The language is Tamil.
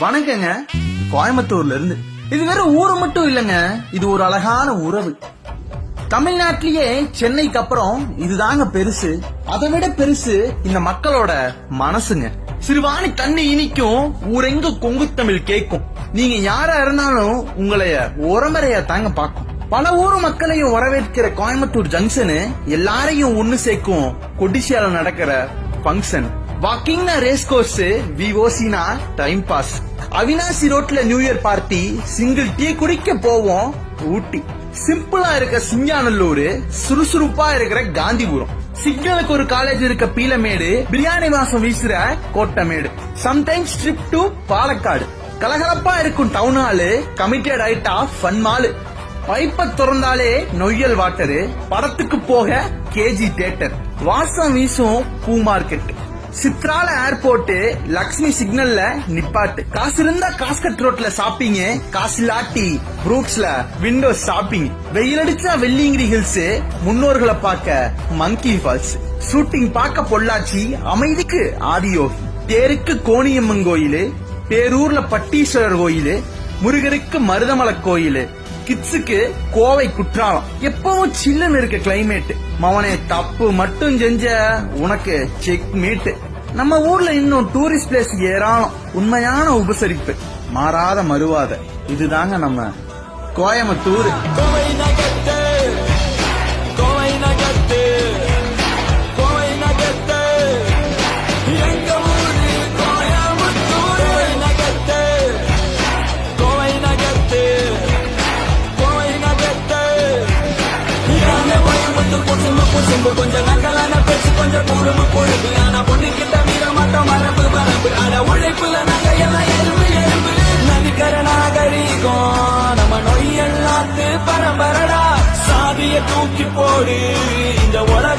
வணக்கங்க. கோயம்புத்தூர்ல இருந்து. இது வெறும் ஊரு மட்டும் இல்லங்க, இது ஒரு அழகான உறவு. தமிழ்நாட்டிலேயே சென்னைக்கு அப்புறம் இதுதாங்க பெருசு. அதை விட பெருசு இந்த மக்களோட மனசுங்க. சிறுவாணி தண்ணி இனிக்கும், ஊரெங்க கொங்கு தமிழ் கேட்கும். நீங்க யாரா இருந்தாலும் உங்களைய உரமறையா தாங்க பாக்கும். பல ஊர் மக்களையும் வரவேற்கிற கோயம்புத்தூர் ஜங்ஷனு எல்லாரையும் ஒண்ணு சேர்க்கும். கொடிசியால நடக்கிற பங்கன், வாக்கிங்னா ரேஸ் கோர்ஸ், விஓசினா டைம் பாஸ், அவினாசி ரோட்ல new year party, single tea குடிக்க போவோம் ஊட்டி, சிம்பிளா இருக்க சிங்காநல்லூர், சுறுசுறுப்பா இருக்கிற காந்திபுரம், சிக்னலுக்கு ஒரு காலேஜ் இருக்க பீலமேடு, பிரியாணி வாசம் வீசுற Kottaimedu, sometimes trip to Palakkad, கலகலப்பா இருக்கும் டவுன் ஹாலு, கமிட்டட் ஆயிட்டா ஃபன் மாலு, பைப்ப திறந்தாலே நொய்யல் வாட்டரு, படத்துக்கு போக கேஜி தியேட்டர், வாசம் வீசும் பூ மார்க்கெட், சித்ரால ஏர்போர்ட், லக்ஷ்மி சிக்னல்ல நிப்பாட்டு, காசு இருந்தா காஸ்கட் ரோட்ல ஷாப்பிங், காசு இல்லாட்டி ப்ரூக்ஸ்ல விண்டோ ஷாப்பிங், வெயில் அடிச்சா வெள்ளிங்கிரி ஹில்ஸ், முன்னோர்களை பார்க்க மங்கி ஃபால்ஸ், ஷூட்டிங் பார்க்க பொள்ளாச்சி, அமைதிக்கு ஆதியோகி, தேருக்கு கோணியம்மன் கோயிலு, பேரூர்ல பட்டீஸ்வரர் கோயிலு, முருகருக்கு மருதமலை கோயிலு, கிட்ஸுக்கு கோவை குற்றாலம். எப்பவும் சில்லுன்னு இருக்க கிளைமேட். மவனே தப்பு மட்டும் செஞ்ச உனக்கு செக் மீட். நம்ம ஊர்ல இன்னும் டூரிஸ்ட் பிளேஸ் ஏராளம். உண்மையான உபசரிப்பு, மாறாத மறுவாத. இதுதாங்க நம்ம கோயம்புத்தூர். கொஞ்சம் நகலான பேச்சு, கொஞ்சம் குடும்ப பொழுது, ஆனா பொண்ணு கிட்ட மீற மாட்டோம் மரபு மரபு. ஆனா உழைப்புல நகையெல்லாம் எறும்பு எறும்பு. நதிக்கர நாகரிகம் நம்ம நொய் எல்லாத்து பரம்பரடா. சாதிய தூக்கி போடு இந்த உலக